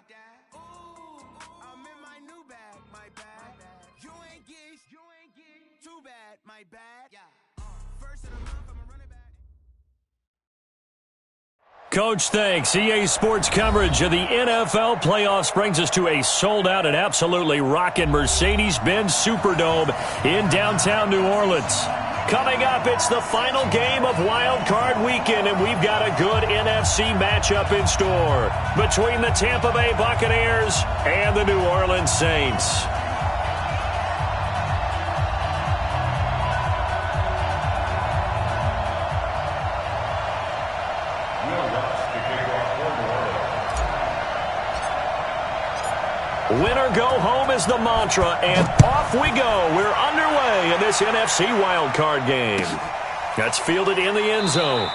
Ooh, I'm in my new bag, my bad. You ain't get too bad, my bad. First of the month, I'm a running back. Coach, thanks. EA Sports coverage of the NFL playoffs brings us to a sold-out and absolutely rocking Mercedes-Benz Superdome in downtown New Orleans. Coming up, it's the final game of Wild Card Weekend, and we've got a good NFC matchup in store between the Tampa Bay Buccaneers and the New Orleans Saints. Winner go home is the mantra, and off we go. We're underway in this NFC wildcard game. That's fielded in the end zone.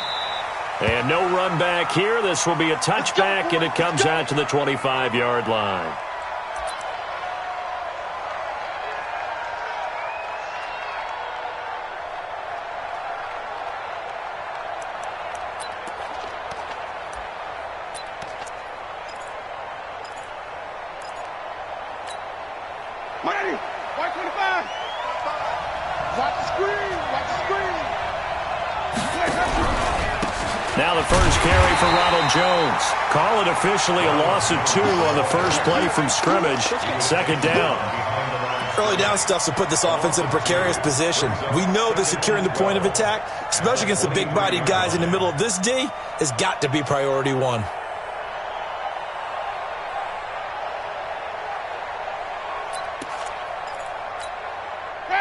And no run back here. This will be a touchback, and it comes out to the 25-yard line. Now the first carry for Ronald Jones. Call it officially a loss of 2 on the first play from scrimmage. Second down. Early down stuff to put this offense in a precarious position. We know that securing the point of attack, especially against the big-bodied guys in the middle of this D, has got to be priority 1.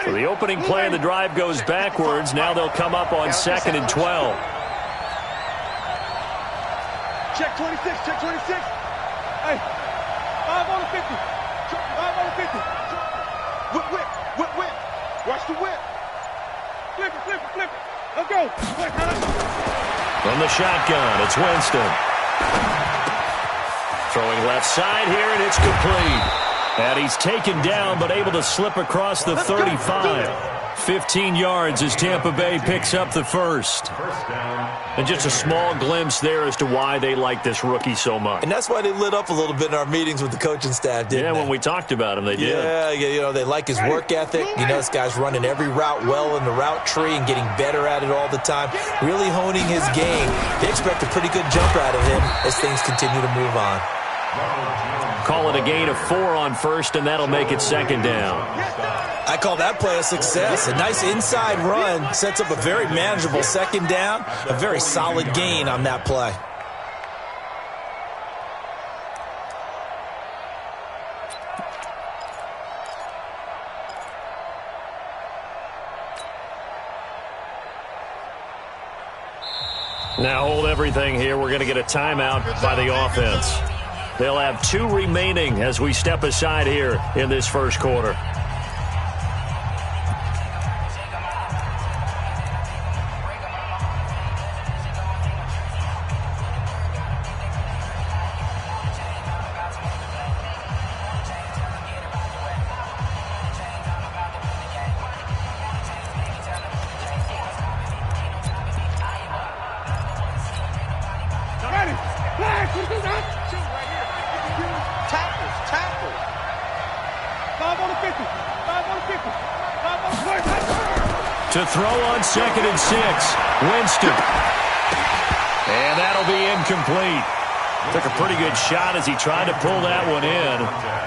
So the opening play of the drive goes backwards. Now they'll come up on 2nd and 12. Check 26, check 26. Hey, 5 on the 50. 5 on the 50. Whip, whip, whip, whip. Watch the whip. Flip it, flip it, flip it. Let's go. From the shotgun, it's Winston. Throwing left side here, and it's complete. And he's taken down, but able to slip across the 35. 15 yards as Tampa Bay picks up the first. And just a small glimpse there as to why they like this rookie so much. And that's why they lit up a little bit in our meetings with the coaching staff, didn't they? Yeah, when we talked about him, they did. Yeah, you know, they like his work ethic. You know, this guy's running every route well in the route tree and getting better at it all the time, really honing his game. They expect a pretty good jump out of him as things continue to move on. Call it a gain of 4 on first, and that'll make it second down. I call that play a success. A nice inside run sets up a very manageable second down, a very solid gain on that play. Now hold everything here. We're going to get a timeout by the offense. They'll have 2 remaining as we step aside here in this first quarter. To throw on 2nd and 6, Winston. And that'll be incomplete. Took a pretty good shot as he tried to pull that one in.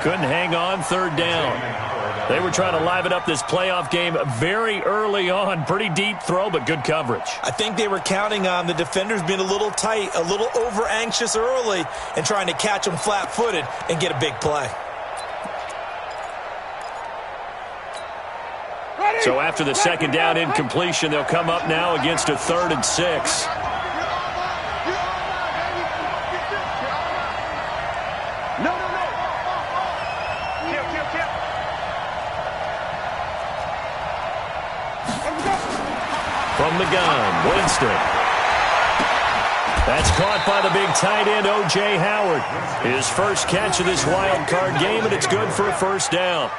Couldn't hang on, 3rd down. They were trying to liven up this playoff game very early on. Pretty deep throw, but good coverage. I think they were counting on the defenders being a little tight, a little over-anxious early, and trying to catch them flat-footed and get a big play. So after the second down incompletion, they'll come up now against a 3rd and 6. From the gun, Winston. That's caught by the big tight end, O.J. Howard. His first catch of this wild card game, and it's good for a first down.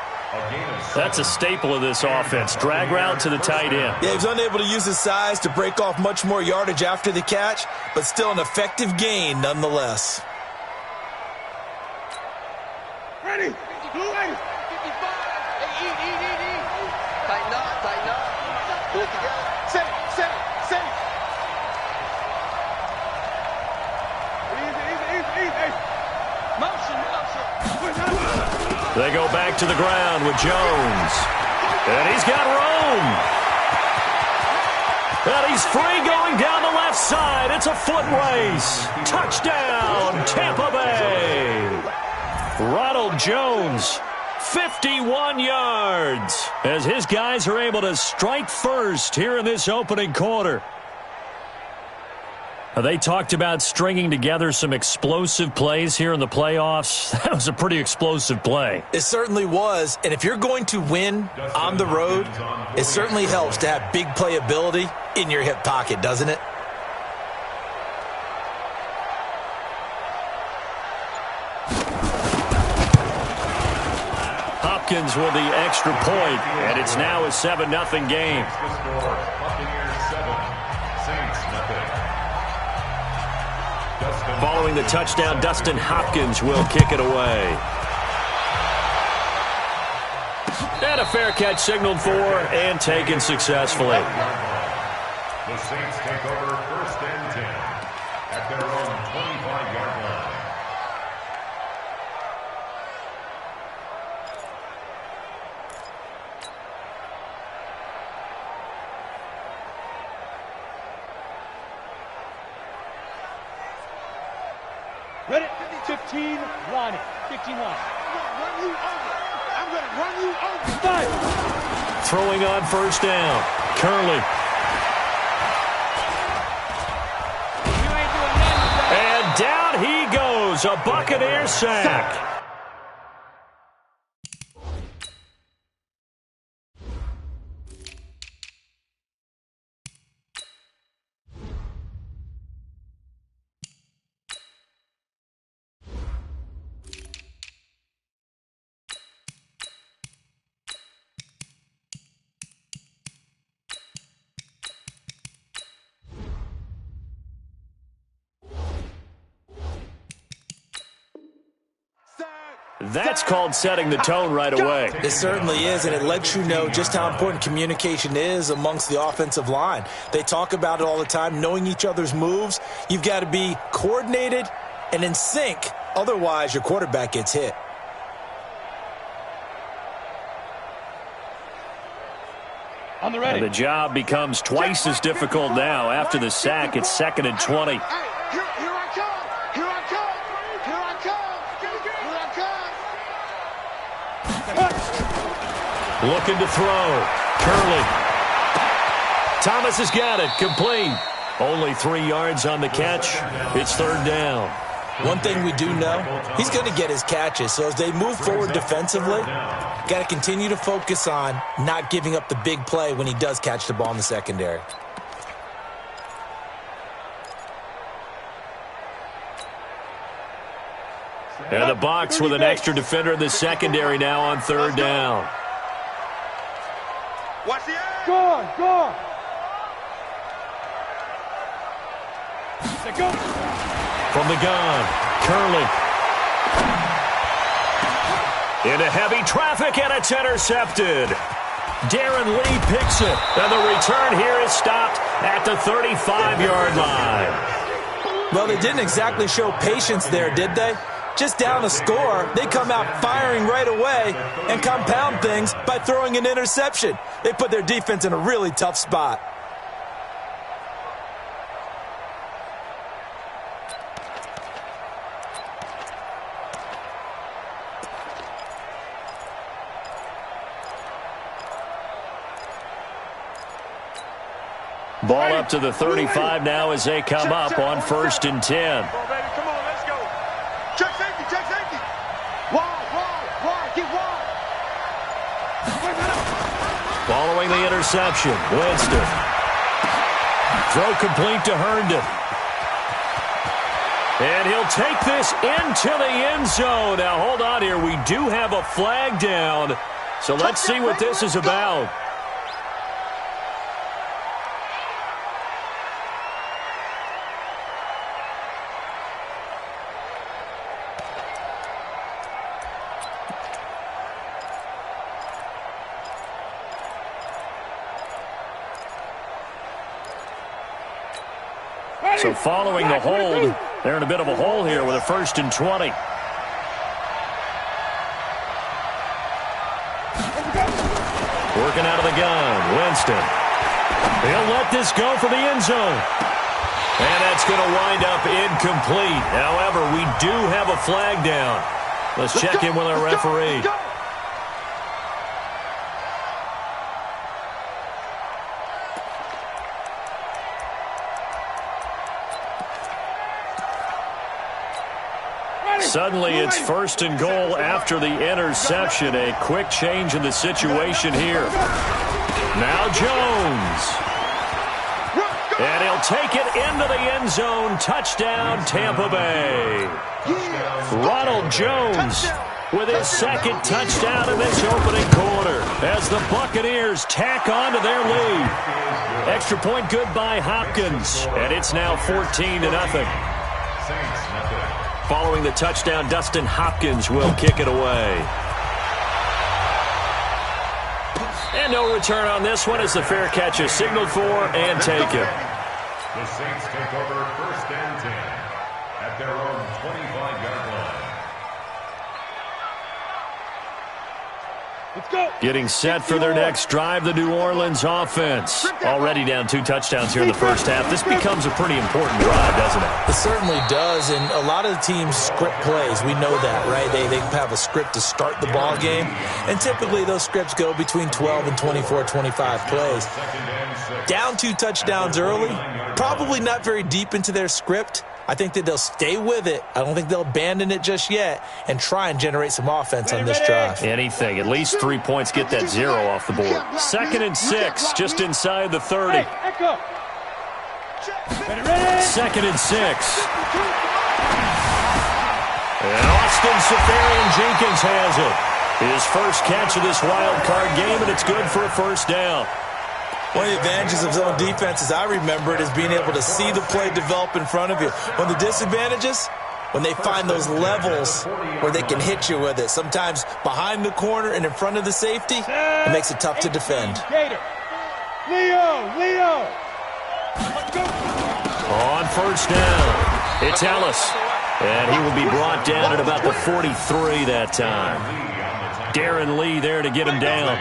That's a staple of this offense. Drag route to the tight end. Yeah, he was unable to use his size to break off much more yardage after the catch, but still an effective gain nonetheless. Ready. Blue 80. 55. Hey, eat. Tighten up. Pull it together. Set. Easy. Hey. Motion. They go back to the ground with Jones. And he's got Rome. And he's free going down the left side. It's a foot race. Touchdown, Tampa Bay. Ronald Jones, 51 yards, as his guys are able to strike first here in this opening quarter. They talked about stringing together some explosive plays here in the playoffs. That was a pretty explosive play. It certainly was, and if you're going to win on the road, it certainly helps to have big playability in your hip pocket, doesn't it? Hopkins with the extra point, and it's now a 7-0 game. Following the touchdown, Dustin Hopkins will kick it away. And a fair catch signaled for and taken successfully. The Saints take over 1st and 10 at their own 25-yard line. Ready? 15 line. 15 line. I'm going to run you over. Five. Throwing on 1st down. Curley. And down he goes. A Buccaneer sack. That's called setting the tone right away. It certainly is, and it lets you know just how important communication is amongst the offensive line. They talk about it all the time, knowing each other's moves. You've got to be coordinated and in sync. Otherwise, your quarterback gets hit. On the ready. And the job becomes twice as difficult now. After the sack, it's 2nd and 20. Looking to throw. Curley. Thomas has got it. Complete. Only 3 yards on the catch. It's 3rd down. One thing we do know, he's going to get his catches. So as they move forward defensively, got to continue to focus on not giving up the big play when he does catch the ball in the secondary. And the box with an extra defender in the secondary now on 3rd down. Watch the end. Go. Go. From the gun, Curley. Into heavy traffic, and it's intercepted. Darren Lee picks it, and the return here is stopped at the 35-yard line. Well, they didn't exactly show patience there, did they? Just down a score, they come out firing right away and compound things by throwing an interception. They put their defense in a really tough spot. Ball up to the 35 now as they come up on 1st and 10. Come on, let's go. Check safety. Wide, get wide. Following the interception, Winston. Throw complete to Herndon. And he'll take this into the end zone. Now, hold on here. We do have a flag down. So let's see what this is about. So following the hold, they're in a bit of a hole here with a 1st and 20. Working out of the gun, Winston. He'll let this go for the end zone. And that's going to wind up incomplete. However, we do have a flag down. Let's check in with our referee. Suddenly, it's 1st and goal after the interception. A quick change in the situation here. Now Jones. And he'll take it into the end zone. Touchdown, Tampa Bay. Ronald Jones with his 2nd touchdown in this opening quarter as the Buccaneers tack on to their lead. Extra point good by Hopkins. And it's now 14-0. Following the touchdown, Dustin Hopkins will kick it away. And no return on this one as the fair catch is signaled for and taken. The Saints take over 1st and 10 at their own 25-yard line. Let's go. Getting set for their next drive, the New Orleans offense. Already down 2 touchdowns here in the first half. This becomes a pretty important drive, doesn't it? It certainly does, and a lot of the teams script plays. We know that, right? They have a script to start the ball game, and typically those scripts go between 12 and 24, 25 plays. Down 2 touchdowns early, probably not very deep into their script. I think that they'll stay with it. I don't think they'll abandon it just yet and try and generate some offense on this drive. Anything. At least 3 points get that 0 off the board. 2nd and 6, just inside the 30. 2nd and 6. And Austin Seferian-Jenkins has it. His first catch of this wild card game, and it's good for a 1st down. One of the advantages of zone defenses, I remember it, is being able to see the play develop in front of you. One of the disadvantages, when they find those levels where they can hit you with it. Sometimes behind the corner and in front of the safety, it makes it tough to defend. Leo. On 1st down, it's Ellis. And he will be brought down at about the 43 that time. Darren Lee there to get him down.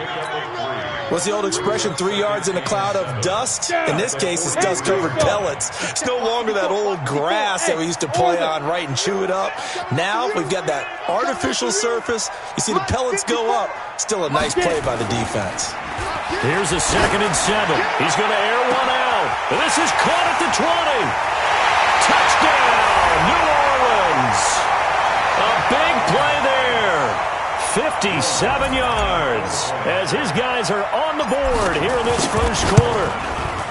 What's the old expression, 3 yards in a cloud of dust? In this case, it's dust-covered pellets. It's no longer that old grass that we used to play on, right, and chew it up. Now we've got that artificial surface. You see the pellets go up. Still a nice play by the defense. Here's a 2nd and 7. He's going to air one out. And this is caught at the 20. Touchdown, New Orleans. A big play there. 57 yards as his guys are on the board here in this first quarter.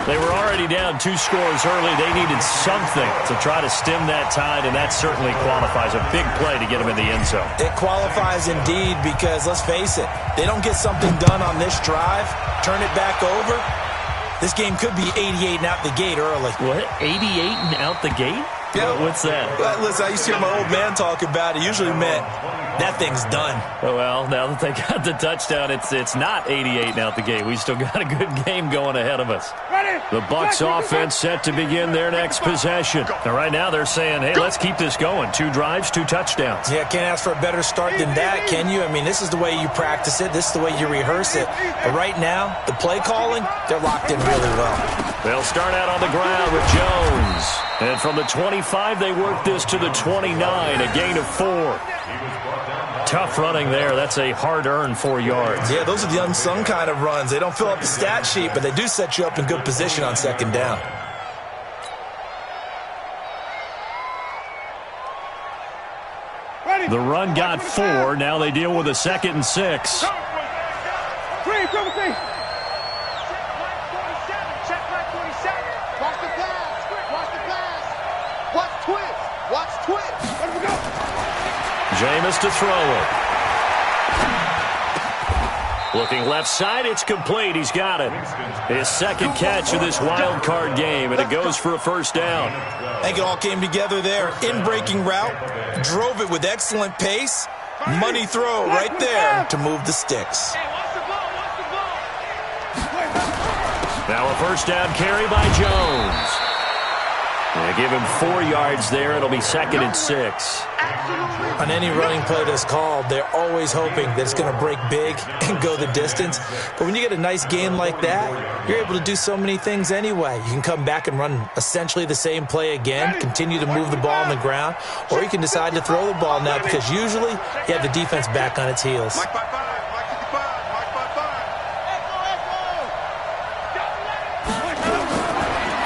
They were already down 2 scores early. They needed something to try to stem that tide, and that certainly qualifies. A big play to get them in the end zone. It qualifies indeed because, let's face it, they don't get something done on this drive, turn it back over, this game could be 88 and out the gate early. What? 88 and out the gate? Yeah. What's that? Well, listen, I used to hear my old man talk about it. Usually meant that thing's done. Oh, well, now that they got the touchdown, it's not 88 and out the gate. We still got a good game going ahead of us. The Bucs offense set to begin their next possession. Now, right now they're saying, hey, let's keep this going. 2 drives, 2 touchdowns. Yeah, can't ask for a better start than that, can you? I mean, this is the way you practice it. This is the way you rehearse it. But right now, the play calling, they're locked in really well. They'll start out on the ground with Jones. And from the 25, they work this to the 29, a gain of 4. Tough running there. That's a hard-earned 4 yards. Yeah, those are the unsung kind of runs. They don't fill up the stat sheet, but they do set you up in good position on 2nd down. The run got 4. Now they deal with a 2nd and 6. Jameis to throw it. Looking left side, it's complete. He's got it. His 2nd catch of this wild card game, and it goes for a 1st down. I think it all came together there. In-breaking route, drove it with excellent pace. Money throw right there to move the sticks. Now a 1st down carry by Jones. Give him 4 yards there. It'll be 2nd and 6. On any running play that's called, they're always hoping that it's going to break big and go the distance. But when you get a nice gain like that, you're able to do so many things anyway. You can come back and run essentially the same play again, continue to move the ball on the ground, or you can decide to throw the ball now because usually you have the defense back on its heels.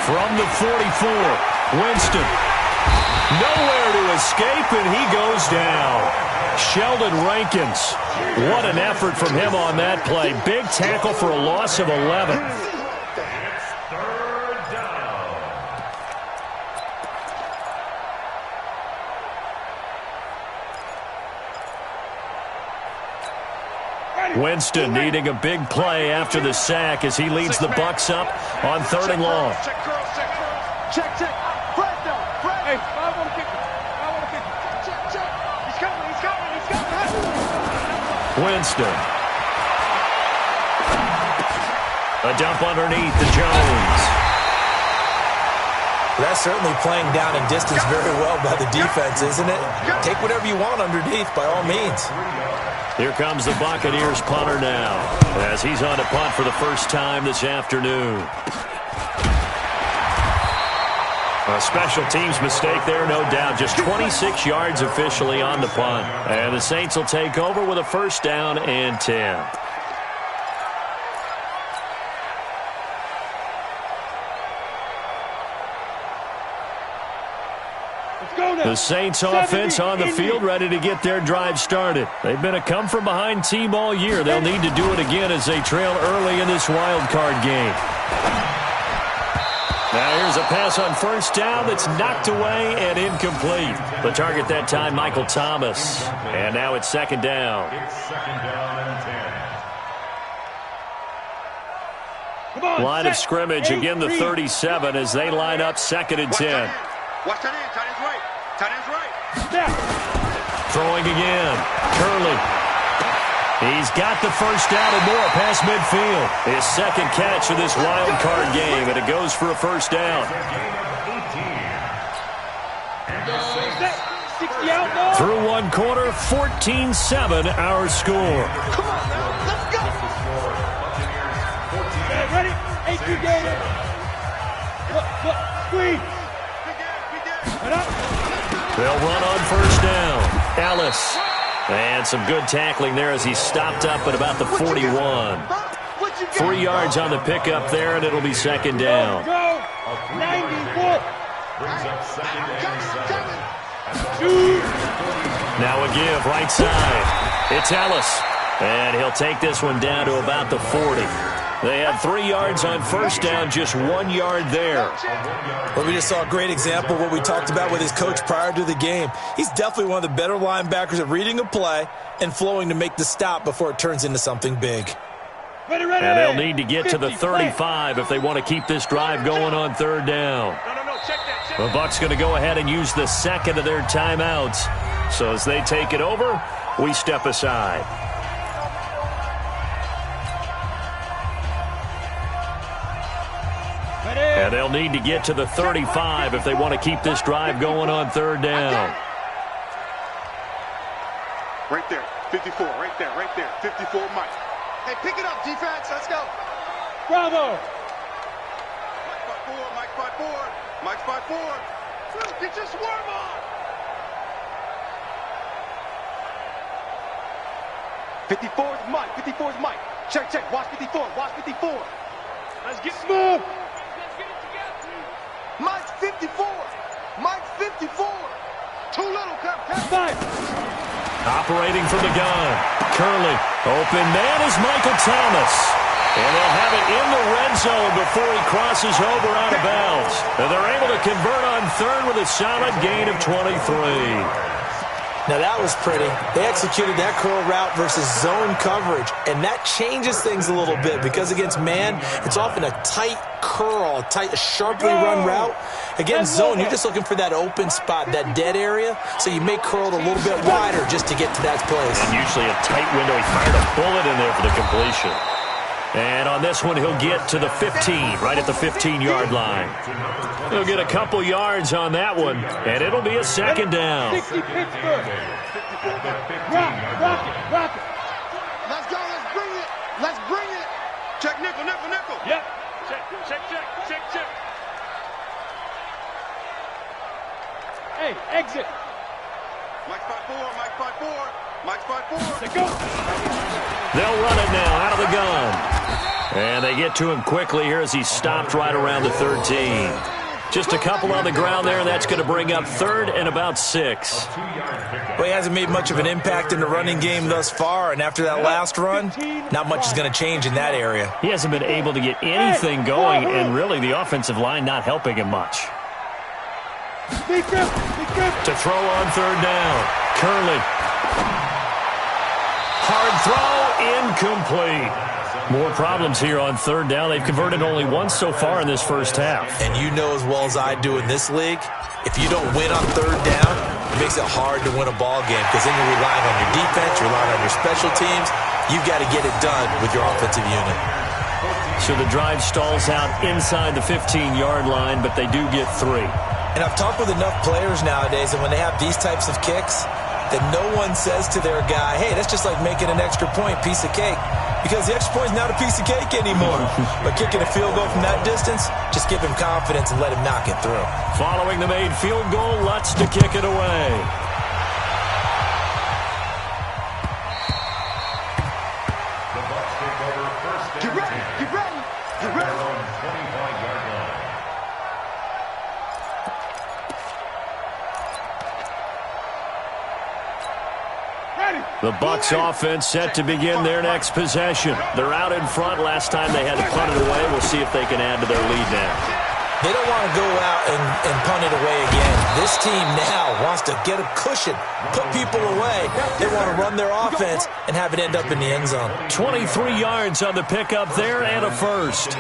From the 44, Winston. Nowhere to escape, and he goes down. Sheldon Rankins. What an effort from him on that play. Big tackle for a loss of 11. It's 3rd down. Winston needing a big play after the sack as he leads the Bucs up on 3rd and long. Check. Fred down. Fred. Hey, 5 on the kicker. 5 on the kicker. Check. He's coming. Winston. A dump underneath to Jones. That's certainly playing down in distance very well by the defense, isn't it? Take whatever you want underneath, by all means. Here comes the Buccaneers punter now, as he's on to punt for the first time this afternoon. A special teams mistake there, no doubt. Just 26 yards officially on the punt. And the Saints will take over with a 1st down and 10. The Saints offense on the field, ready to get their drive started. They've been a come-from-behind team all year. They'll need to do it again as they trail early in this wild card game. Now here's a pass on 1st down that's knocked away and incomplete. The target that time, Michael Thomas. And now it's 2nd down. It's 2nd down and 10. Line of scrimmage, again the 37 as they line up 2nd and 10. Watch that in. Tight end's right. Throwing again. Curley. He's got the 1st down and more past midfield. His 2nd catch of this wild card game, and it goes for a 1st down. Through 1 quarter, 14-7 our score. Come on now. Let's go. Ready? 8-2 game. Look. Squeeze. They'll run on 1st down. Ellis. And some good tackling there as he stopped up at about the 41. 3 yards on the pickup there, and it'll be 2nd down. Go. 94. Brings up 2nd and 7. Now a give, right side. It's Ellis. And he'll take this one down to about the 40. They had 3 yards on 1st down, just 1 yard there. Well, we just saw a great example of what we talked about with his coach prior to the game. He's definitely one of the better linebackers at reading a play and flowing to make the stop before it turns into something big. Ready. And they'll need to get to the 35 if they want to keep this drive going on 3rd down. No, check that. The Bucs going to go ahead and use the 2nd of their timeouts. So as they take it over, we step aside. And they'll need to get to the 35 if they want to keep this drive going on 3rd down. Right there, 54, right there, 54, Mike. Hey, pick it up, defense, let's go. Bravo. Mike 5-4. Get your swarm on. 54's Mike. Check, watch 54. Let's get smooth. Mike's 54. 2 little, Cap. Operating from the gun. Curley. Open man is Michael Thomas. And they'll have it in the red zone before he crosses over out of bounds. And they're able to convert on 3rd with a solid gain of 23. Now that was pretty. They executed that curl route versus zone coverage, and that changes things a little bit because against man, it's often a tight curl, a sharply run route. Against zone, you're just looking for that open spot, that dead area, so you may curl it a little bit wider just to get to that place. And usually a tight window. He fired a bullet in there for the completion. And on this one, he'll get to the 15, right at the 15-yard line. He'll get a couple yards on that one, and it'll be a second down. 60 Pittsburgh. Rock it. Let's go. Let's bring it. Check nickel. Yep. Check. Hey, exit. Mike 5-4. Let's go. They'll run it now out of the gun. And they get to him quickly here as he's stopped right around the 13. Just a couple on the ground there, and that's going to bring up third and about 6. Well, he hasn't made much of an impact in the running game thus far, and after that last run, not much is going to change in that area. He hasn't been able to get anything going, and really the offensive line not helping him much. To throw on third down. Curley. Hard throw, incomplete. More problems here on third down. They've converted only once so far in this first half. And you know as well as I do in this league, if you don't win on third down, it makes it hard to win a ball game because then you're relying on your defense, you're relying on your special teams. You've got to get it done with your offensive unit. So the drive stalls out inside the 15-yard line, but they do get 3. And I've talked with enough players nowadays, and when they have these types of kicks, that no one says to their guy, hey, that's just like making an extra point, piece of cake. Because the extra point is not a piece of cake anymore. But kicking a field goal from that distance, just give him confidence and let him knock it through. Following the made field goal, Lutz to kick it away. The Bucs take over first and 10. Get ready. At their own 25-yard line. The Bucs offense set to begin their next possession. They're out in front. Last time they had to punt it away. We'll see if they can add to their lead now. They don't want to go out and punt it away again. This team now wants to get a cushion, put people away. They want to run their offense and have it end up in the end zone. 23 yards on the pickup there and a first.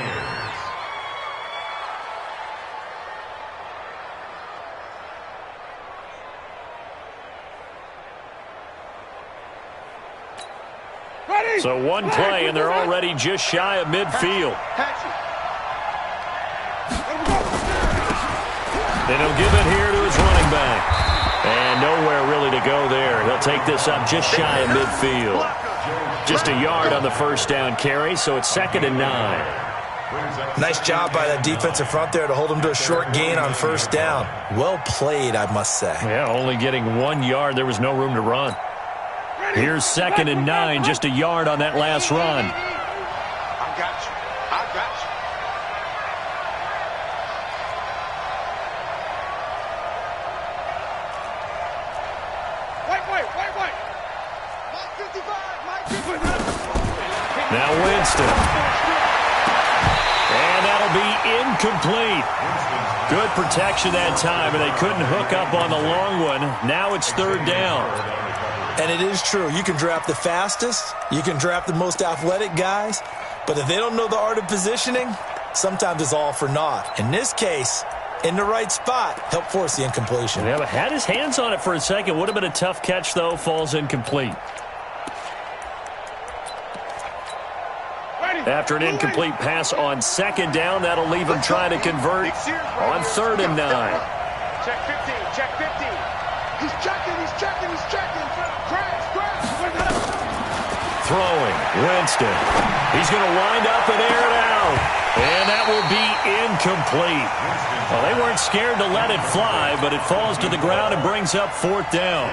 So one play, and they're already just shy of midfield. Then he'll give it here to his running back. And nowhere really to go there. He'll take this up just shy of midfield. Just a yard on the first down carry, so it's 2nd and 9. Nice job by that defensive front there to hold him to a short gain on first down. Well played, I must say. Yeah, only getting 1 yard. There was no room to run. Here's 2nd and 9, just a yard on that last run. I got you. White. Mike 55. Now Winston. And that'll be incomplete. Good protection that time, and they couldn't hook up on the long one. Now it's 3rd down. And it is true. You can draft the fastest. You can draft the most athletic guys. But if they don't know the art of positioning, sometimes it's all for naught. In this case, in the right spot, help force the incompletion. Yeah, but had his hands on it for a second. Would have been a tough catch, though. Falls incomplete. After an incomplete pass on 2nd down, that'll leave him trying to convert on 3rd and 9. Check 15. He's checking. Throwing, Winston. He's going to wind up and air it out. And that will be incomplete. Well, they weren't scared to let it fly, but it falls to the ground and brings up 4th down.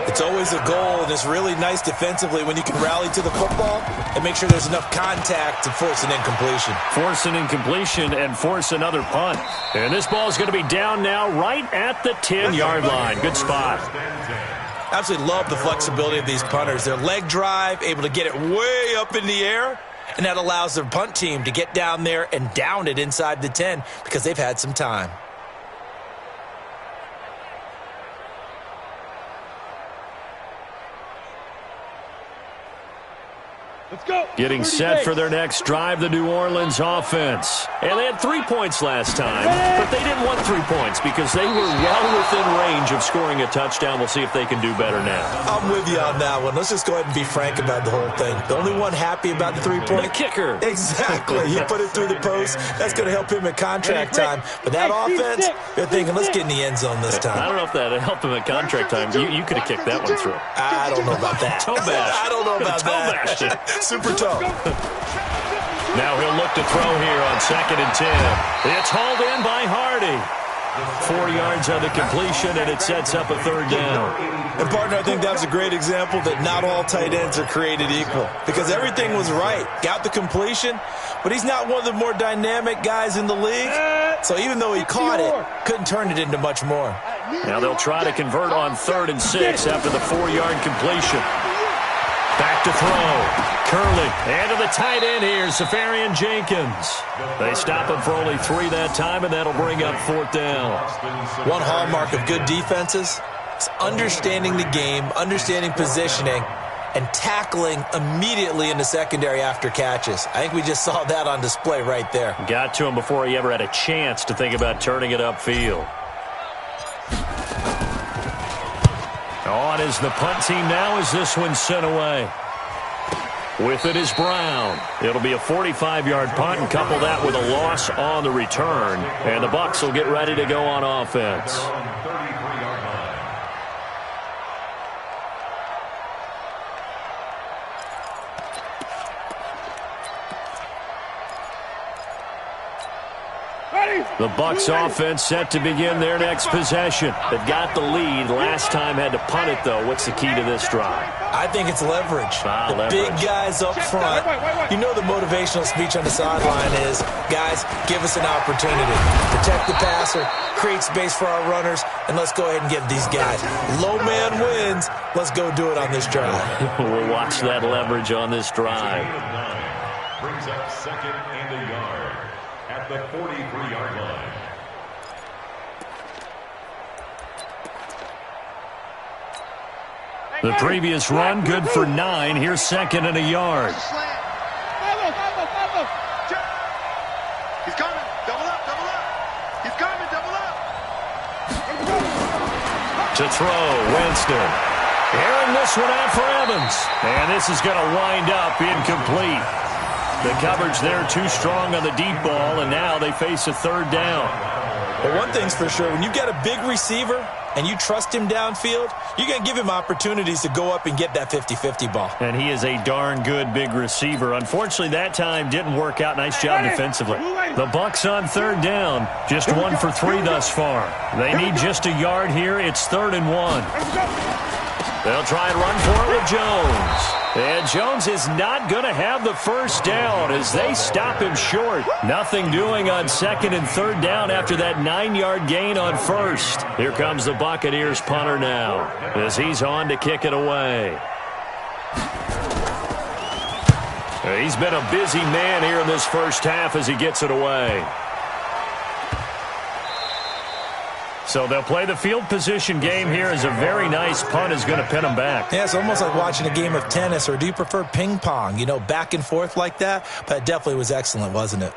It's always a goal, and it's really nice defensively when you can rally to the football and make sure there's enough contact to force an incompletion. Force an incompletion and force another punt. And this ball is going to be down now right at the 10-yard line. Good spot. Absolutely love the flexibility of these punters. Their leg drive, able to get it way up in the air, and that allows their punt team to get down there and down it inside the 10 because they've had some time. Let's go. Getting set for their next drive, the New Orleans offense. And they had 3 points last time, but they didn't want 3 points because they were well within range of scoring a touchdown. We'll see if they can do better now. I'm with you on that one. Let's just go ahead and be frank about the whole thing. The only one happy about the 3-point? The kicker. Exactly. He put it through the post. That's going to help him at contract time. But that offense, they're thinking, let's get in the end zone this time. I don't know if that helped him at contract time. You could have kicked that one through. I don't know about that. Toe bash. I don't know about toe that. Bash. Super toe. Now he'll look to throw here on 2nd and 10. It's hauled in by Hardy. 4 yards on the completion, and it sets up a 3rd down. And, partner, I think that's a great example that not all tight ends are created equal because everything was right. Got the completion, but he's not one of the more dynamic guys in the league. So even though he caught it, couldn't turn it into much more. Now they'll try to convert on 3rd and 6 after the 4-yard completion. Back to throw. Curley. And to the tight end here, Safarian Jenkins. They stop him for only 3 that time, and that'll bring up 4th down. One hallmark of good defenses is understanding the game, understanding positioning, and tackling immediately in the secondary after catches. I think we just saw that on display right there. Got to him before he ever had a chance to think about turning it upfield. On is the punt team now as this one's sent away. With it is Brown. It'll be a 45-yard punt and couple that with a loss on the return. And the Bucs will get ready to go on offense. The Bucs offense set to begin their next possession. They've got the lead. Last time had to punt it, though. What's the key to this drive? I think it's leverage. Leverage. Big guys up front. You know the motivational speech on the sideline is, guys, give us an opportunity. Protect the passer, create space for our runners, and let's go ahead and get these guys. Low man wins. Let's go do it on this drive. We'll watch that leverage on this drive. Brings up 2nd and a yard at the 43-yard line. The previous run, good for 9. Here's 2nd and a yard. He's coming. Double up, double up. He's coming, double up. To throw, Winston. Airing this one out for Evans. And this is going to wind up incomplete. The coverage there too strong on the deep ball, and now they face a 3rd down. But one thing's for sure, when you've got a big receiver and you trust him downfield, you're going to give him opportunities to go up and get that 50-50 ball. And he is a darn good big receiver. Unfortunately, that time didn't work out. Nice job defensively. The Bucs on 3rd down. Just 1 for 3 thus far. They need just a yard here. It's 3rd and 1. They'll try and run for it with Jones. And Jones is not going to have the first down as they stop him short. Nothing doing on 2nd and 3rd down after that 9-yard gain on 1st. Here comes the Buccaneers punter now as he's on to kick it away. He's been a busy man here in this first half as he gets it away. So they'll play the field position game here as a very nice punt is going to pin them back. Yeah, it's almost like watching a game of tennis, or do you prefer ping pong? You know, back and forth like that? But it definitely was excellent, wasn't it?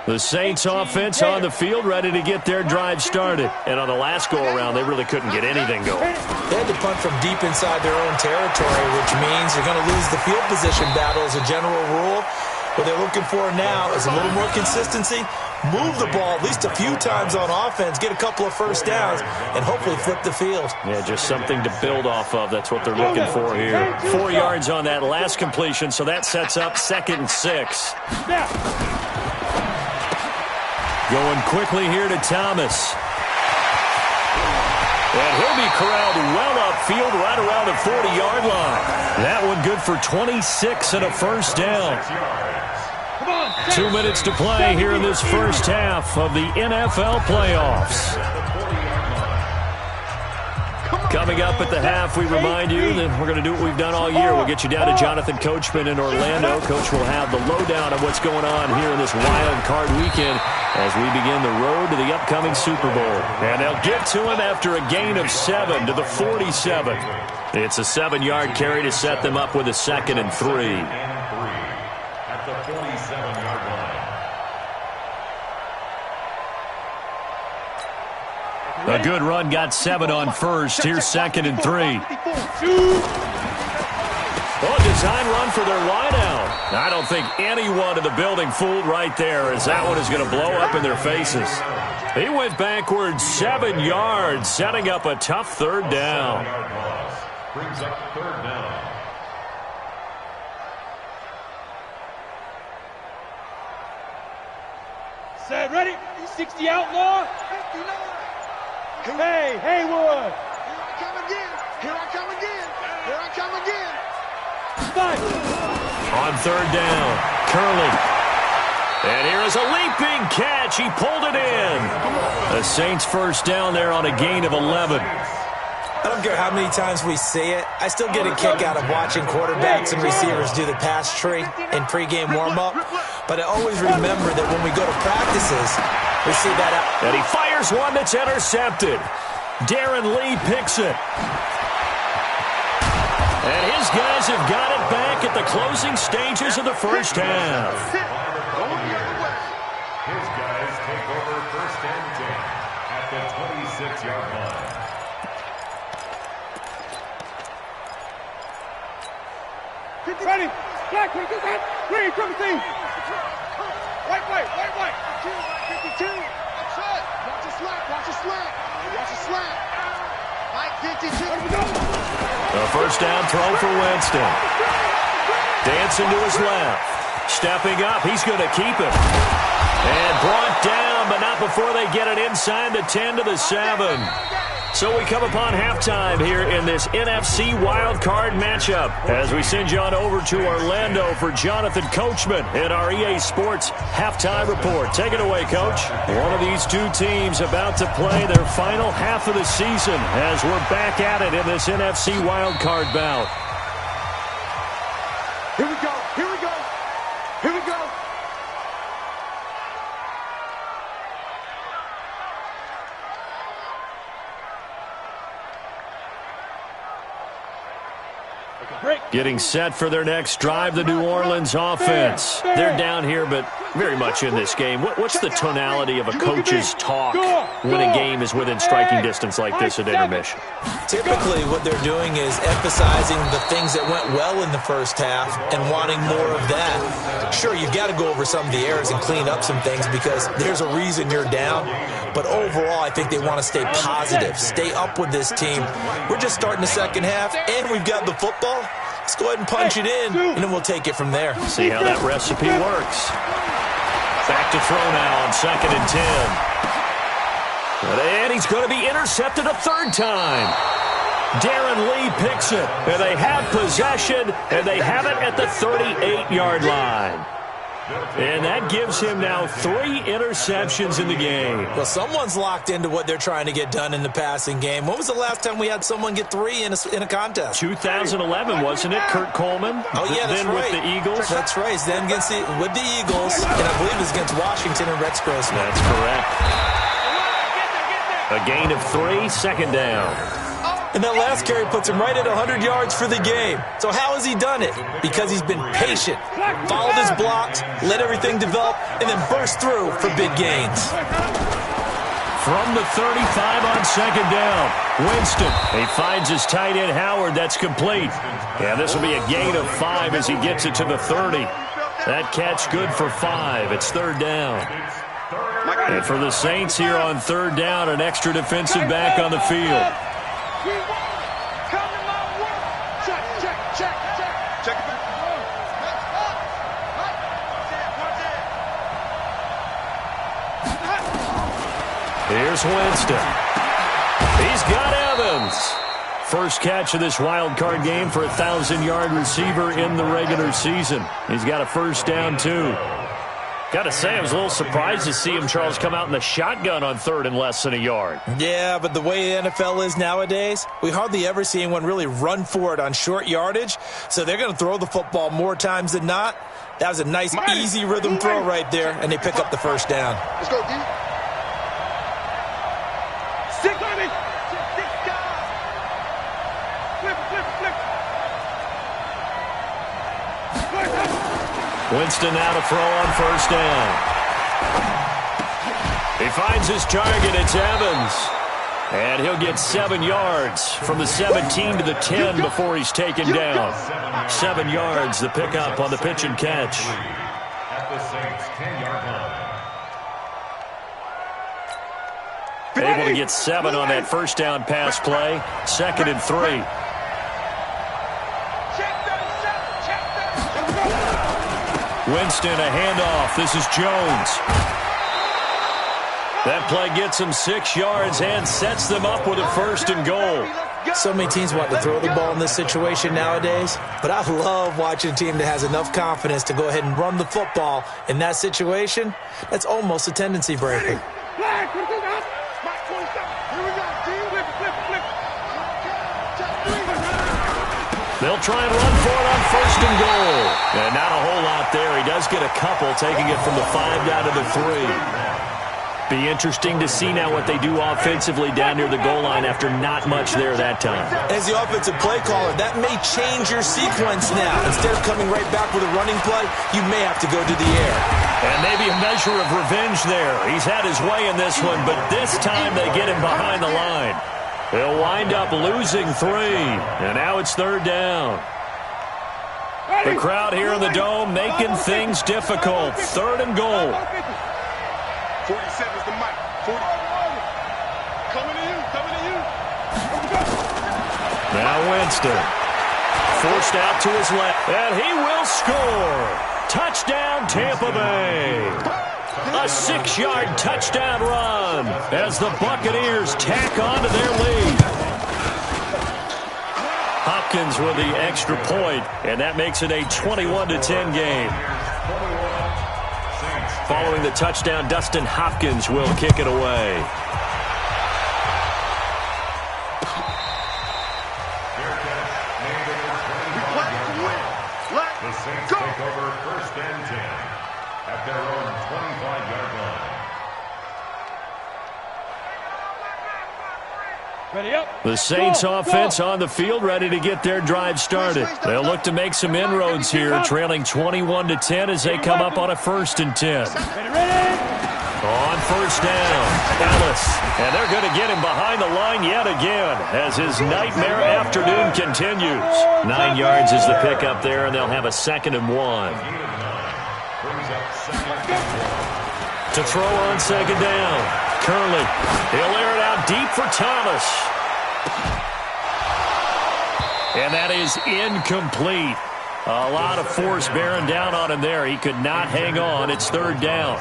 The Saints offense on the field ready to get their drive started. And on the last go-around, they really couldn't get anything going. They had to punt from deep inside their own territory, which means they're going to lose the field position battle as a general rule. What they're looking for now is a little more consistency. Move the ball at least a few times on offense, get a couple of first downs, and hopefully flip the field. Yeah, just something to build off of. That's what they're looking for here. 4 yards on that last completion, so that sets up 2nd and 6. Going quickly here to Thomas. And he'll be corralled well upfield right around the 40-yard line. That one good for 26 and a first down. 2 minutes to play here in this first half of the NFL playoffs. Come Coming up at the half, we remind you that we're going to do what we've done all year. We'll get you down to Jonathan Coachman in Orlando. Coach will have the lowdown of what's going on here in this wild card weekend as we begin the road to the upcoming Super Bowl. And they'll get to him after a gain of 7 to the 47. It's a 7-yard carry to set them up with a 2nd and 3. At the 47-yard line. A good run got 7 on first. Here's 2nd and 3. Oh, design run for their wideout. I don't think anyone in the building fooled right there, as that one is going to blow up in their faces. He went backwards 7 yards, setting up a tough 3rd down. Brings up 3rd down. Set, ready? 60 outlaw. Hey, Haywood. Here I come again. Here I come again. Here I come again. Fight. On 3rd down, Curley. And here is a leaping catch. He pulled it in. The Saints 1st down there on a gain of 11. I don't care how many times we see it. I still get a kick out of watching quarterbacks and receivers do the pass tree in pregame warm-up. But I always remember that when we go to practices, we see that out. And he fires one that's intercepted. Darren Lee picks it. And his guys have got it back at the closing stages of the first half. His guys take over 1st and 10 at the 26-yard line. Ready? Black, green, come see. White. 52. That's it. Watch a slap. Watch a slap. White 52. The 1st down throw for Winston. Dancing to his left. Stepping up. He's going to keep it. And brought down, but not before they get it inside the 10 to the 7. So we come upon halftime here in this NFC wildcard matchup as we send you on over to Orlando for Jonathan Coachman in our EA Sports halftime report. Take it away, Coach. One of these two teams about to play their final half of the season as we're back at it in this NFC wildcard bout. Here we go. Getting set for their next drive, the New Orleans offense. They're down here, but very much in this game. What's the tonality of a coach's talk when a game is within striking distance like this at intermission? Typically, what they're doing is emphasizing the things that went well in the first half and wanting more of that. Sure, you've got to go over some of the errors and clean up some things because there's a reason you're down. But overall, I think they want to stay positive, stay up with this team. We're just starting the second half, and we've got the football. Let's go ahead and punch it in, and then we'll take it from there. See how that recipe works. Back to throw now on 2nd and 10. And he's going to be intercepted a 3rd time. Darren Lee picks it, and they have possession, and they have it at the 38-yard line. And that gives him now 3 interceptions in the game. Well, someone's locked into what they're trying to get done in the passing game. When was the last time we had someone get 3 in a contest? 2011, wasn't it? Kurt Coleman? Oh, yeah, that's then right. With the Eagles? That's right. Then with the Eagles, and I believe it was against Washington and Rex Grossman. That's correct. A gain of 3, 2nd down. And that last carry puts him right at 100 yards for the game. So how has he done it? Because he's been patient, followed his blocks, let everything develop, and then burst through for big gains. From the 35 on 2nd down, Winston. He finds his tight end, Howard. That's complete. Yeah, this will be a gain of 5 as he gets it to the 30. That catch good for 5. It's 3rd down. And for the Saints here on 3rd down, an extra defensive back on the field. Here's Winston. He's got Evans. First catch of this wild card game for a 1,000-yard receiver in the regular season. He's got a 1st down, too. Got to say, I was a little surprised to see him, Charles, come out in the shotgun on 3rd and less than a yard. Yeah, but the way the NFL is nowadays, we hardly ever see anyone really run for it on short yardage. So they're going to throw the football more times than not. That was a nice, easy rhythm throw right there, and they pick up the first down. Let's go, D. 6, baby. 6 guys. Flip. Winston now to throw on first down. He finds his target. It's Evans. And he'll get 7 yards from the 17 to the 10 before he's taken down. 7 yards, the pickup on the pitch and catch. At the Saints' 10-yard line. Able to get 7 on that first down pass play. 2nd and 3. Winston, a handoff. This is Jones. That play gets him 6 yards and sets them up with a 1st and goal. So many teams want to throw the ball in this situation nowadays, but I love watching a team that has enough confidence to go ahead and run the football in that situation. That's almost a tendency breaker. They'll try and run for it on 1st and goal. And not a whole lot there. He does get a couple, taking it from the 5 down to the 3. Be interesting to see now what they do offensively down near the goal line after not much there that time. As the offensive play caller, that may change your sequence now. Instead of coming right back with a running play, you may have to go to the air. And maybe a measure of revenge there. He's had his way in this one, but this time they get him behind the line. They'll wind up losing 3, and now it's 3rd down. The crowd here in the Dome making things difficult. 3rd and goal. 47 is the mic. 40. Coming to you. Now Winston. Forced out to his left, and he will score. Touchdown, Tampa Bay. A 6-yard touchdown run as the Buccaneers tack on to their lead. Hopkins with the extra point, and that makes it a 21-10 game. Following the touchdown, Dustin Hopkins will kick it away. The Saints take over 1st and 10 at their own 25-yard line. Ready up. The Saints offense on the field, ready to get their drive started. They'll look to make some inroads here, trailing 21-10 as they come up on a 1st and 10. Ready. On 1st down, Ellis. And they're going to get him behind the line yet again as his nightmare afternoon continues. 9 yards is the pickup there, and they'll have a 2nd and 1. To throw on 2nd down, Curley. He'll air it out deep for Thomas. And that is incomplete. A lot of force bearing down on him there. He could not hang on. It's 3rd down.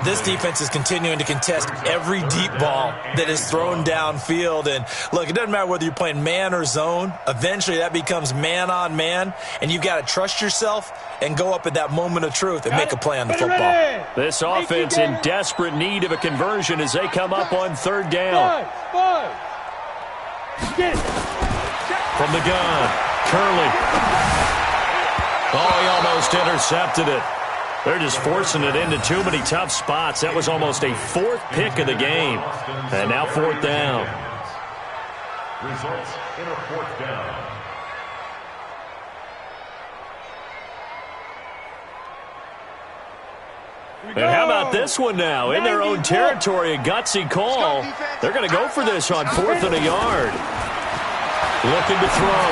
This defense is continuing to contest every deep ball that is thrown downfield. And, look, it doesn't matter whether you're playing man or zone. Eventually that becomes man-on-man, and you've got to trust yourself and go up at that moment of truth and make a play on the football. This offense in desperate need of a conversion as they come up on 3rd down. From the gun, Curley. Oh, he almost intercepted it. They're just forcing it into too many tough spots. That was almost a 4th pick of the game. And now 4th down. Results in a 4th down. And how about this one now? In their own territory, a gutsy call. They're going to go for this on 4th and a yard. Looking to throw.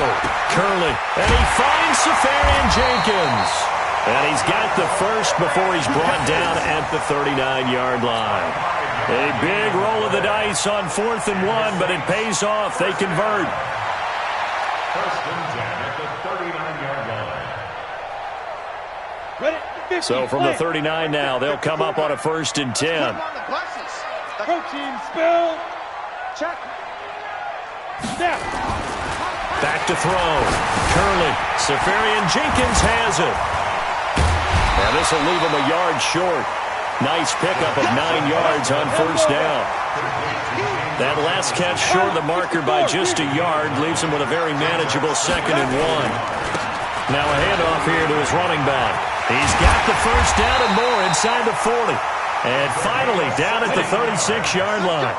Curley. And he finds Safarian Jenkins. And he's got the first before he's brought down at the 39-yard line. A big roll of the dice on 4th and 1, but it pays off. They convert. 1st and 10 at the 39-yard line. Ready. So from the 39 now, they'll come up on a 1st and 10. Protein spill. Check. Snap. Back to throw. Curley. Safarian Jenkins has it. And this will leave him a yard short. Nice pickup of 9 yards on first down. That last catch short of the marker by just a yard leaves him with a very manageable 2nd and 1. Now a handoff here to his running back. He's got the first down and more inside the 40. And finally down at the 36-yard line.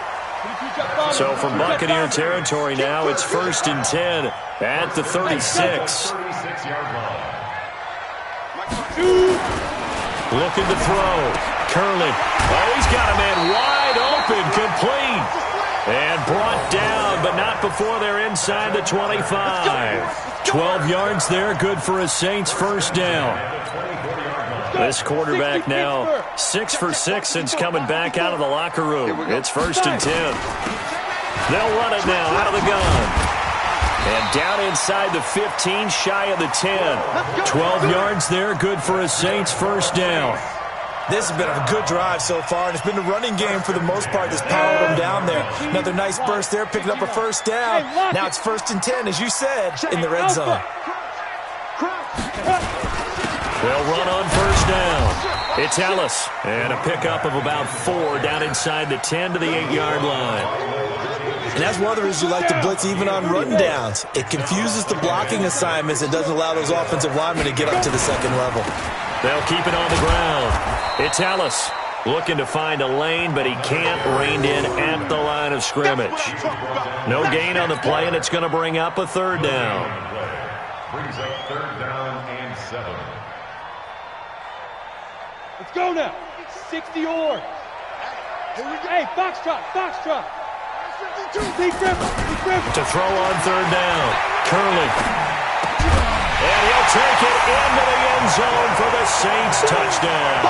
So from Buccaneer territory now, it's 1st and 10 at the 36. Looking to throw. Curlin. Oh, he's got a man wide open, complete. And brought down, but not before they're inside the 25. 12 yards there, good for a Saints first down. This quarterback now 6 for 6 since coming back out of the locker room. It's 1st and 10. They'll run it now out of the gun. And down inside the 15, shy of the 10. 12 yards there, good for a Saints first down. This has been a good drive so far, and it's been the running game for the most part that's powered them down there. Another nice burst there, picking up a first down. Now it's 1st and 10, as you said, in the red zone. They'll run on first down. It's Ellis, and a pickup of about 4 down inside the 10 to the 8-yard line. And that's one of the reasons you like to blitz even on run downs. It confuses the blocking assignments. It doesn't allow those offensive linemen to get up to the 2nd level. They'll keep it on the ground. It's Ellis looking to find a lane, but he can't. Reined in at the line of scrimmage. No gain on the play, and it's going to bring up a 3rd down. Brings up 3rd down and 7. Let's go now. 60 yards. Hey, foxtrot, foxtrot. Deep grip. To throw on 3rd down. Curley. And he'll take it into the end zone for the Saints touchdown.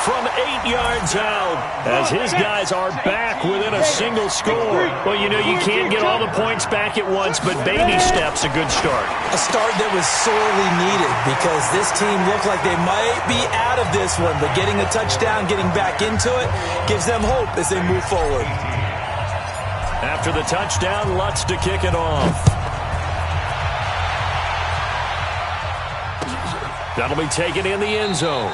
From 8 yards out, as his guys are back within a single score. Well, you know, you can't get all the points back at once, but baby steps, a good start. A start that was sorely needed because this team looked like they might be out of this one, but getting a touchdown, getting back into it, gives them hope as they move forward. After the touchdown, Lutz to kick it off. That'll be taken in the end zone.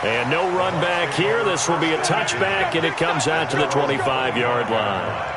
And no run back here. This will be a touchback, and it comes out to the 25-yard line.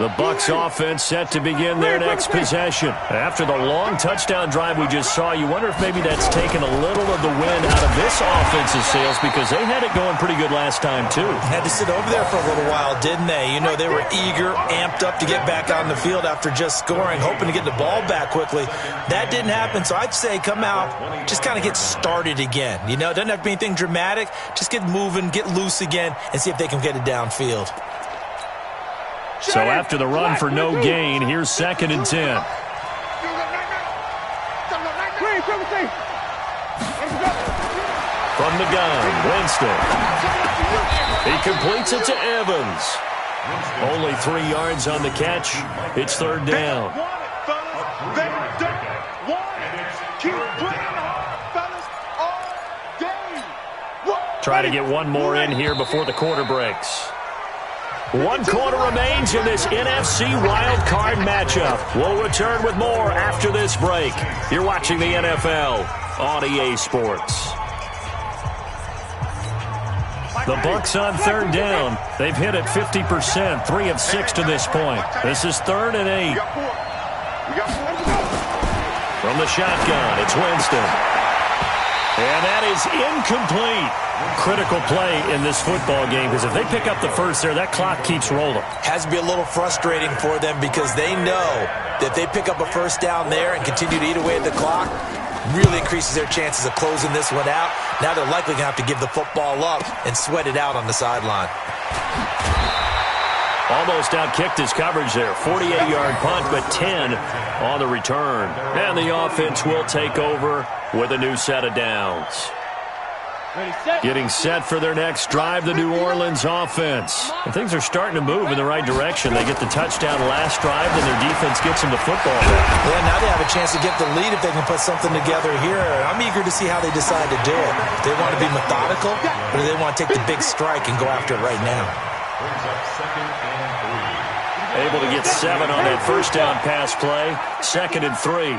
The Bucs offense set to begin their next possession. After the long touchdown drive we just saw, you wonder if maybe that's taken a little of the wind out of this offense's sails because they had it going pretty good last time, too. Had to sit over there for a little while, didn't they? You know, they were eager, amped up to get back on the field after just scoring, hoping to get the ball back quickly. That didn't happen, so I'd say come out, just kind of get started again. You know, it doesn't have to be anything dramatic. Just get moving, get loose again, and see if they can get it downfield. So after the run for no gain, here's 2nd and 10. From the gun, Winston. He completes it to Evans. Only 3 yards on the catch. It's 3rd down. Try to get one more in here before the quarter breaks. 1 quarter remains in this NFC Wild Card matchup. We'll return with more after this break. You're watching the NFL on EA Sports. The Bucs on 3rd down. They've hit it 50%, 3 of 6 to this point. This is 3rd and 8. From the shotgun, it's Winston. And that is incomplete. Critical play in this football game because if they pick up the first there, that clock keeps rolling. Has to be a little frustrating for them because they know that if they pick up a first down there and continue to eat away at the clock, really increases their chances of closing this one out. Now they're likely going to have to give the football up and sweat it out on the sideline. Almost outkicked his coverage there. 48-yard punt, but 10 on the return. And the offense will take over with a new set of downs. Getting set for their next drive, the New Orleans offense. And things are starting to move in the right direction. They get the touchdown last drive, and their defense gets them the football back. Yeah, now they have a chance to get the lead if they can put something together here. I'm eager to see how they decide to do it. They want to be methodical, or do they want to take the big strike and go after it right now? Brings up 2nd and 3. Able to get 7 on that first down pass play. 2nd and 3.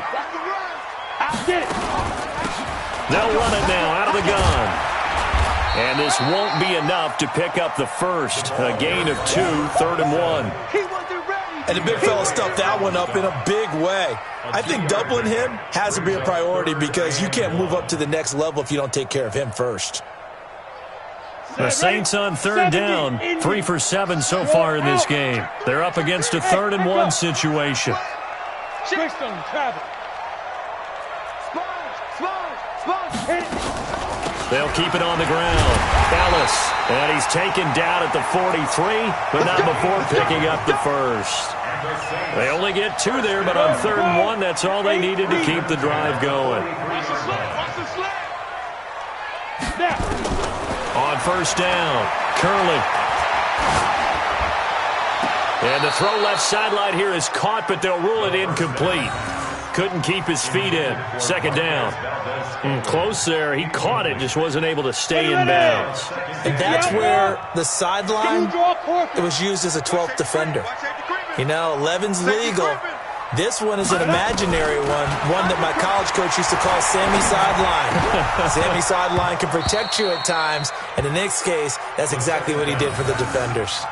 They'll run it now out of the gun. And this won't be enough to pick up the first. A gain of 2, 3rd and 1. And the big fella stuffed that one up in a big way. I think doubling him has to be a priority because you can't move up to the next level if you don't take care of him first. The Saints on 3rd down, 3 for 7 so far in this game. They're up against a 3rd and 1 situation. They'll keep it on the ground. Ellis, and he's taken down at the 43, but not before picking up the first. They only get 2 there, but on 3rd and 1, that's all they needed to keep the drive going. On 1st down, Curley. And the throw left sideline here is caught, but they'll rule it incomplete. Couldn't keep his feet in. 2nd down. Close there. He caught it, just wasn't able to stay in bounds. And that's where the sideline, it was used as a 12th defender. You know, 11's legal. This one is an imaginary one that my college coach used to call Sammy Sideline. Sammy Sideline can protect you at times, and in this case, that's exactly what he did for the defenders.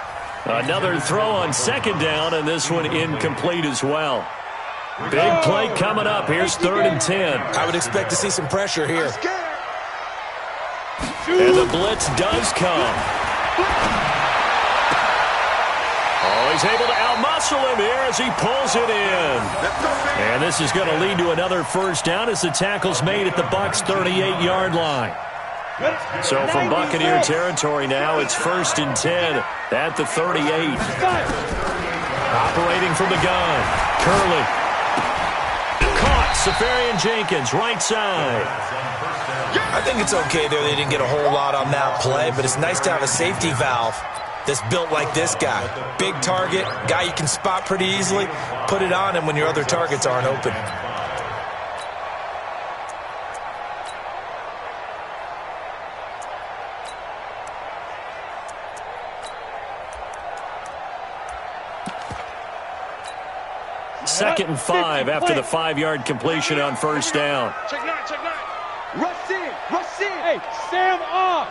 Another throw on 2nd down, and this one incomplete as well. Big play coming up. Here's 3rd and 10. I would expect to see some pressure here. And the blitz does come. Oh, he's able to outmuscle him here as he pulls it in. And this is going to lead to another first down as the tackle's made at the Bucs' 38-yard line. So from Buccaneer territory now, it's 1st and 10 at the 38. Operating from the gun, Curley. Caught, Safarian-Jenkins, right side. I think it's okay there. They didn't get a whole lot on that play, but it's nice to have a safety valve that's built like this guy. Big target, guy you can spot pretty easily. Put it on him when your other targets aren't open. Second and 5 after the 5-yard completion on 1st down. Check 9, check 9. Rush in, rush in. Hey, Sam off.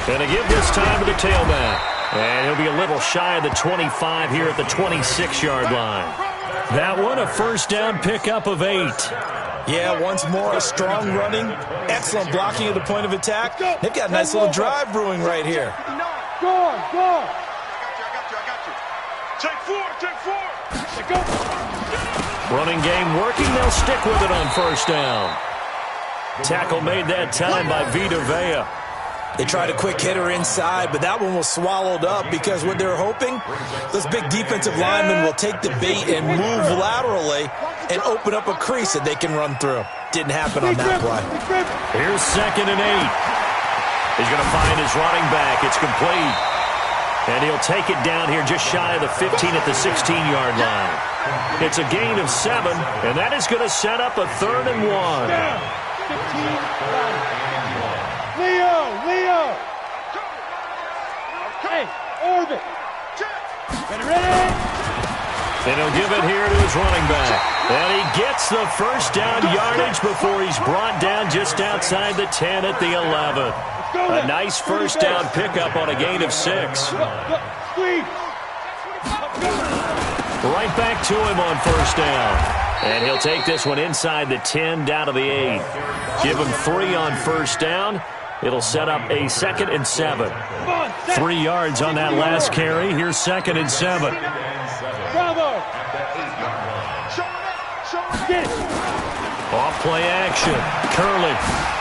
Gonna give this time to the tailback. And he'll be a little shy of the 25 here at the 26-yard line. That one, a first down pickup of 8. Yeah, once more, a strong running, excellent blocking at the point of attack. They've got a nice little drive brewing right here. Go on, go on. I got you. Take 4, take 4. Go. Running game working. They'll stick with it on 1st down. Tackle made that time by Vita Vea. They tried a quick hitter inside, but that one was swallowed up because what they're hoping, those big defensive linemen will take the bait and move laterally and open up a crease that they can run through. Didn't happen on that play. Here's 2nd and 8. He's going to find his running back. It's complete. And he'll take it down here just shy of the 15 at the 16-yard line. It's a gain of 7, and that is going to set up a 3rd and 1. Leo! Hey, orbit! Ready? And he'll give it here to his running back. And he gets the first down yardage before he's brought down just outside the 10 at the 11. A nice first down pickup on a gain of 6. Right back to him on 1st down. And he'll take this one inside the 10 down to the 8. Give him 3 on 1st down. It'll set up a 2nd and 7. 3 yards on that last carry. Here's 2nd and 7. Bravo! Off play action. Curley.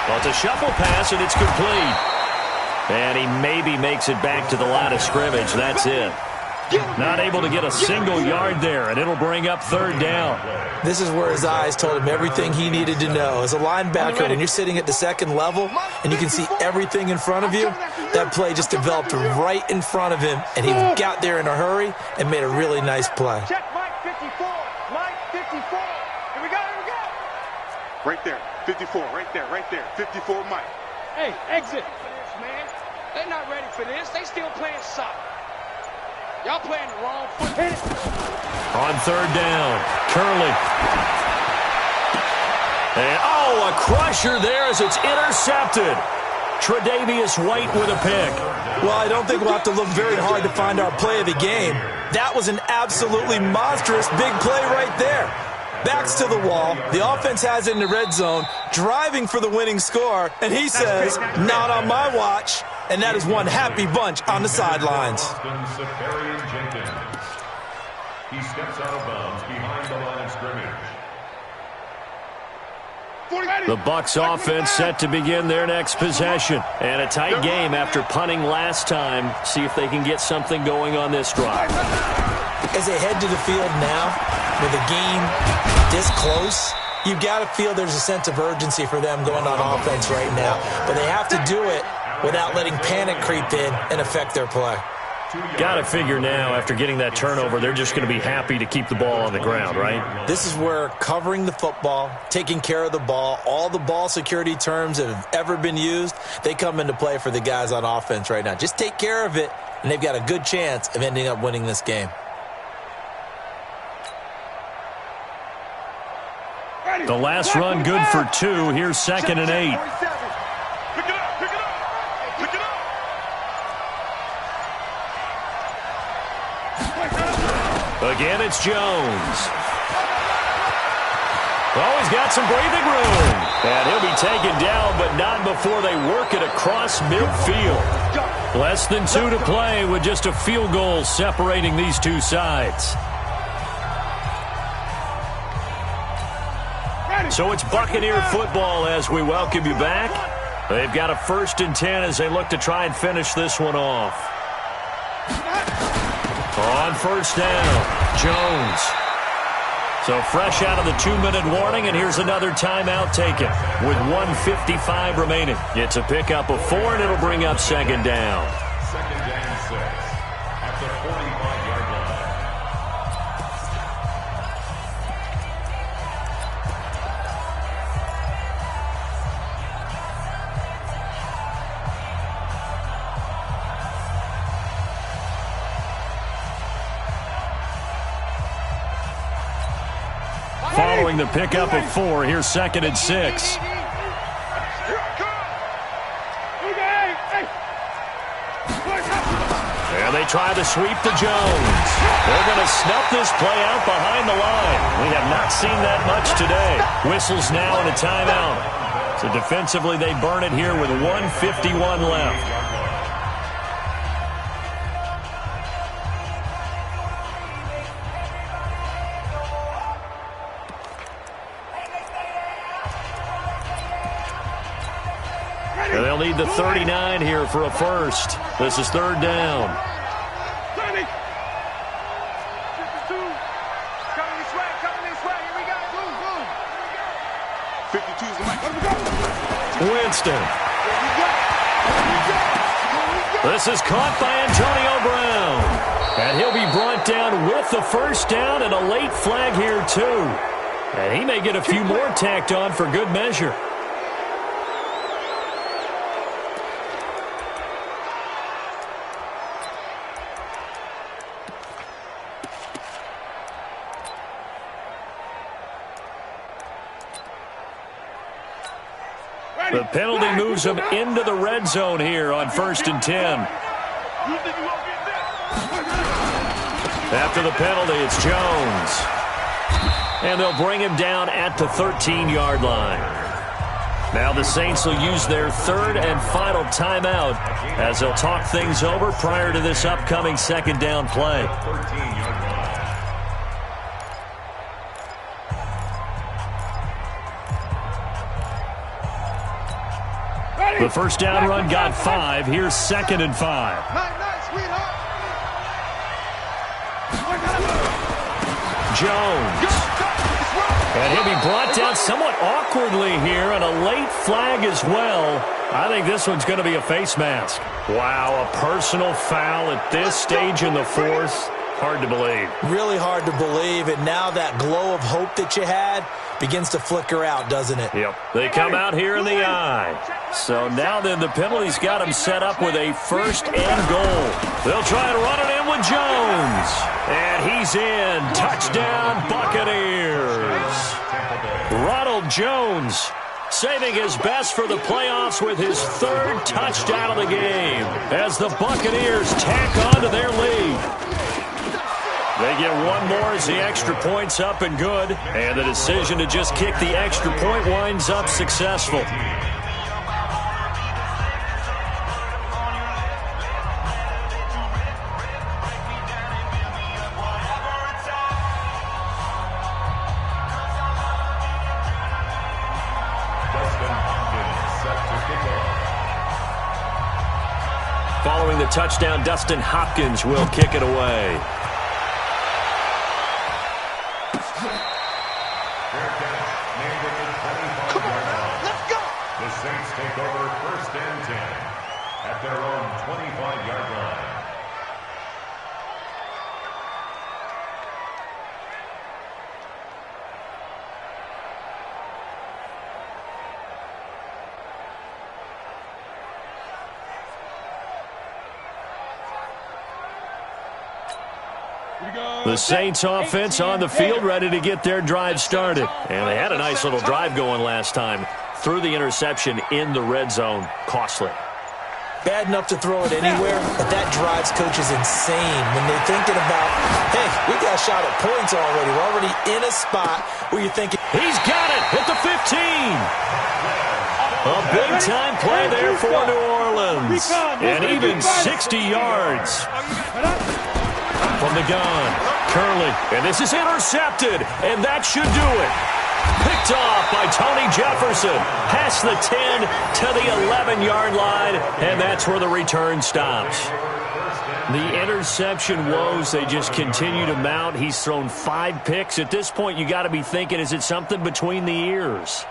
Well, it's a shuffle pass, and it's complete. And he maybe makes it back to the line of scrimmage. That's it. Not able to get a single yard there, and it'll bring up 3rd down. This is where his eyes told him everything he needed to know. As a linebacker, when you're sitting at the 2nd level and you can see everything in front of you, that play just developed right in front of him, and he got there in a hurry and made a really nice play. Check Mike 54. Mike 54. Here we go, here we go. Right there, 54, right there, 54 Mike. Hey, exit. Man, they're not ready for this. They still playing soccer. Y'all playing the wrong foot. On third down, Curley. And, a crusher there as it's intercepted. Tre'Davious White with a pick. Well, I don't think we'll have to look very hard to find our play of the game. That was an absolutely monstrous big play right there. Backs to the wall. The offense has it in the red zone, driving for the winning score, and he says, not on my watch. And that is one happy bunch on the sidelines. He steps out of bounds behind the line of scrimmage. The Bucs offense set to begin their next possession. And a tight game after punting last time. See if they can get something going on this drive. As they head to the field now, with a game this close, you've got to feel there's a sense of urgency for them going on offense right now. But they have to do it without letting panic creep in and affect their play. Got to figure now, after getting that turnover, they're just going to be happy to keep the ball on the ground, right? This is where covering the football, taking care of the ball, all the ball security terms that have ever been used, they come into play for the guys on offense right now. Just take care of it, and they've got a good chance of ending up winning this game. The last run good for 2. Here's 2nd and 8. Pick it up, pick it up, pick it up. Again, it's Jones. Oh, he's got some breathing room. And he'll be taken down, but not before they work it across midfield. Less than 2 to play with just a field goal separating these two sides. So it's Buccaneer football as we welcome you back. They've got a 1st and 10 as they look to try and finish this one off. On 1st down, Jones. So fresh out of the 2-minute warning, and here's another timeout taken with 1:55 remaining. It's a pickup of 4, and it'll bring up 2nd down. 2nd and 6 at the 45-yard line. Following the pickup of 4, here's 2nd and 6. And they try to sweep to Jones. They're going to snuff this play out behind the line. We have not seen that much today. Whistles now and a timeout. So defensively, they burn it here with 1:51 left. And they'll need the 39 here for a 1st. This is 3rd down. 30. 52. Coming this way, here we go. 52 is the mic. Winston. This is caught by Antonio Brown. And he'll be brought down with the 1st down and a late flag here too. And he may get a few more tacked on for good measure. The penalty moves them into the red zone here on 1st and 10. After the penalty, it's Jones. And they'll bring him down at the 13-yard line. Now the Saints will use their 3rd and final timeout as they'll talk things over prior to this upcoming 2nd down play. The 1st down run got 5. Here's 2nd and 5. Jones. And he'll be brought down somewhat awkwardly here, and a late flag as well. I think this one's going to be a face mask. Wow, a personal foul at this stage in the 4th. Hard to believe. Really hard to believe, and now that glow of hope that you had begins to flicker out, doesn't it? Yep. They come out here in the eye. So now then the penalty's got him set up with a 1st and goal. They'll try and run it in with Jones. And he's in. Touchdown, Buccaneers. Ronald Jones saving his best for the playoffs with his 3rd touchdown of the game as the Buccaneers tack on to their lead. They get one more as the extra point's up and good, and the decision to just kick the extra point winds up successful. Following the touchdown, Dustin Hopkins will kick it away. Come on now, let's go. The Saints take over 1st and 10 at their own 25-yard line. The Saints offense on the field ready to get their drive started. And they had a nice little drive going last time. Threw the interception in the red zone. Costly. Bad enough to throw it anywhere, but that drives coaches insane when they're thinking about, hey, we got a shot at points already. We're already in a spot where you're thinking. He's got it at the 15. A big-time play there for New Orleans. And even 60 yards. From the gun, Curley, and this is intercepted, and that should do it. Picked off by Tony Jefferson, past the 10 to the 11-yard line, and that's where the return stops. The interception woes, they just continue to mount. He's thrown 5 picks. At this point, you got to be thinking, is it something between the ears?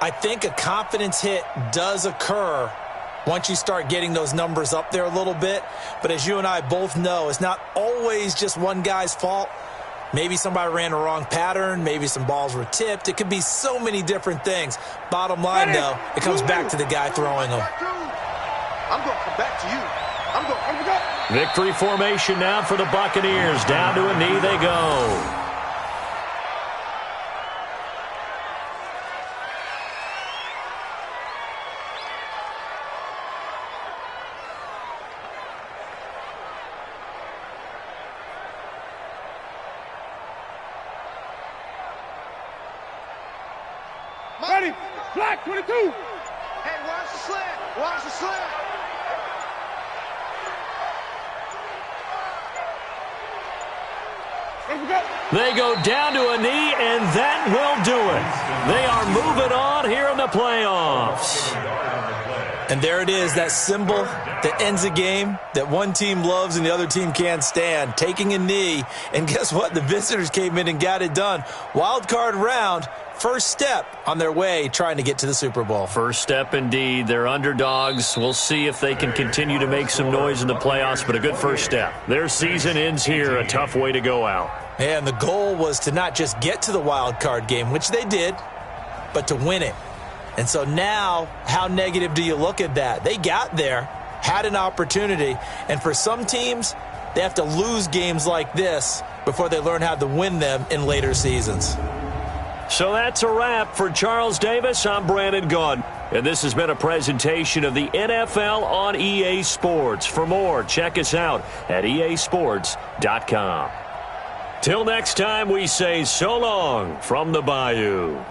I think a confidence hit does occur once you start getting those numbers up there a little bit. But as you and I both know, it's not always just one guy's fault. Maybe somebody ran a wrong pattern. Maybe some balls were tipped. It could be so many different things. Bottom line, though, it comes back to the guy throwing them. I'm going to come back to you. I'm going to go. Victory formation now for the Buccaneers. Down to a knee they go. Ready, black 22. Hey, watch the slant. Watch the slant. They go down to a knee, and that will do it. They are moving on here in the playoffs. And there it is, that symbol that ends a game that one team loves and the other team can't stand, taking a knee. And guess what? The visitors came in and got it done. Wild card round, first step on their way trying to get to the Super Bowl. First step indeed. They're underdogs. We'll see if they can continue to make some noise in the playoffs, but a good first step. Their season ends here, a tough way to go out. And the goal was to not just get to the wild card game, which they did, but to win it. And so now, how negative do you look at that? They got there, had an opportunity, and for some teams, they have to lose games like this before they learn how to win them in later seasons. So that's a wrap for Charles Davis. I'm Brandon Gaudin, and this has been a presentation of the NFL on EA Sports. For more, check us out at easports.com. Till next time, we say so long from the Bayou.